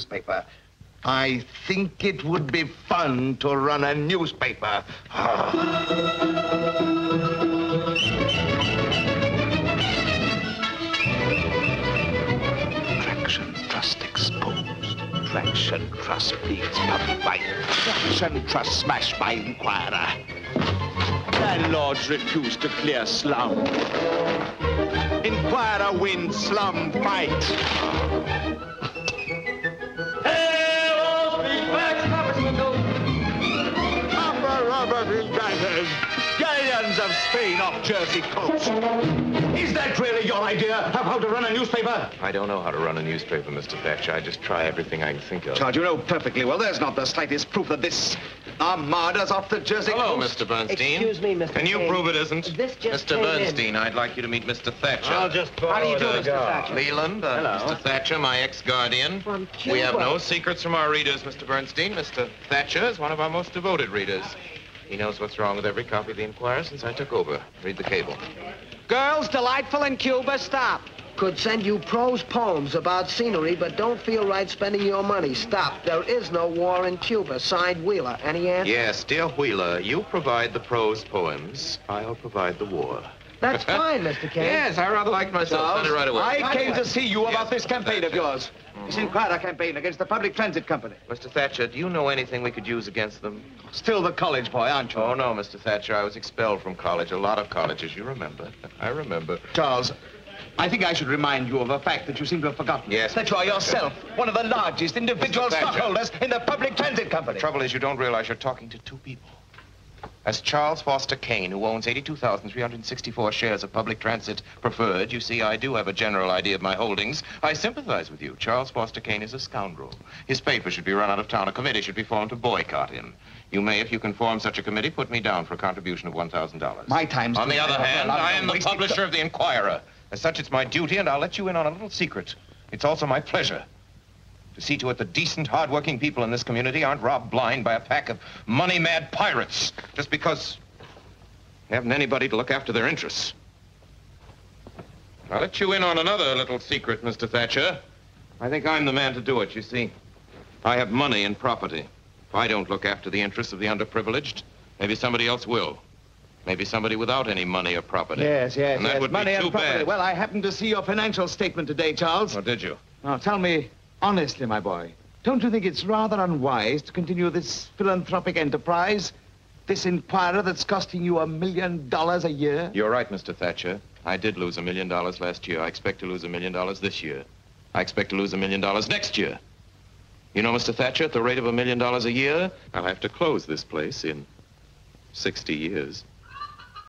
newspaper. I think it would be fun to run a newspaper. Traction Trust exposed. Traction Trust leads public by Traction Trust smashed by Inquirer. Landlords refuse to clear slum. Inquirer wins slum fight. Hey, Wall Street, Max Cappuccino. Upper rubber bankers, galleons of Spain off Jersey coast. Is that really your idea of how to run a newspaper? I don't know how to run a newspaper, Mr. Thatcher. I just try everything I can think of. Charles, you know perfectly well there's not the slightest proof that this armada's off the Jersey Hello, coast. Mr. Bernstein. Excuse me, Mr. Can you Kane. prove it isn't? This just Mr. came Bernstein, I'd like you to meet Mr. Thatcher. How do you do, Mr. Thatcher? Leland, Mr. Thatcher, my ex-guardian. From Cuba. We have no secrets from our readers, Mr. Bernstein. Mr. Thatcher is one of our most devoted readers. He knows what's wrong with every copy of the Inquirer since I took over. Read the cable. Girls delightful in Cuba, stop. Could send you prose poems about scenery, but don't feel right spending your money. Stop. There is no war in Cuba. Signed, Wheeler. Any answer? Yes, dear Wheeler, you provide the prose poems. I'll provide the war. That's fine, Mr. Kane. Yes, I rather liked myself. Send it right away. I came to see you about Yes, this campaign of yours. This Inquirer campaign against the Public Transit Company. Mr. Thatcher, do you know anything we could use against them? Still the college boy, aren't you? Oh, no, Mr. Thatcher. I was expelled from college. A lot of colleges, you remember. I remember. Charles, I think I should remind you of a fact that you seem to have forgotten. Yes. That you are yourself one of the largest individual Mr. Thatcher. stockholders in the Public Transit Company. The trouble is you don't realize you're talking to two people. As Charles Foster Kane, who owns 82,364 shares of Public Transit Preferred, you see, I do have a general idea of my holdings. I sympathize with you. Charles Foster Kane is a scoundrel. His paper should be run out of town. A committee should be formed to boycott him. You may, if you can form such a committee, put me down for a contribution of $1,000. My time's On the too other late. hand, I am the publisher of the Inquirer. As such, it's my duty, and I'll let you in on a little secret. It's also my pleasure to see to it that decent, hard-working people in this community aren't robbed blind by a pack of money-mad pirates just because they haven't anybody to look after their interests. I'll let you in on another little secret, Mr. Thatcher. I think I'm the man to do it, you see. I have money and property. If I don't look after the interests of the underprivileged, maybe somebody else will. Maybe somebody without any money or property. Yes, yes, And that yes. would Money be and too property. bad. Well, I happened to see your financial statement today, Charles. Or did you? Now, tell me honestly, my boy, don't you think it's rather unwise to continue this philanthropic enterprise? This Inquirer that's costing you $1 million a year? You're right, Mr. Thatcher. I did lose $1 million last year. I expect to lose $1 million this year. I expect to lose $1 million next year. You know, Mr. Thatcher, at the rate of $1 million a year, I'll have to close this place in 60 years.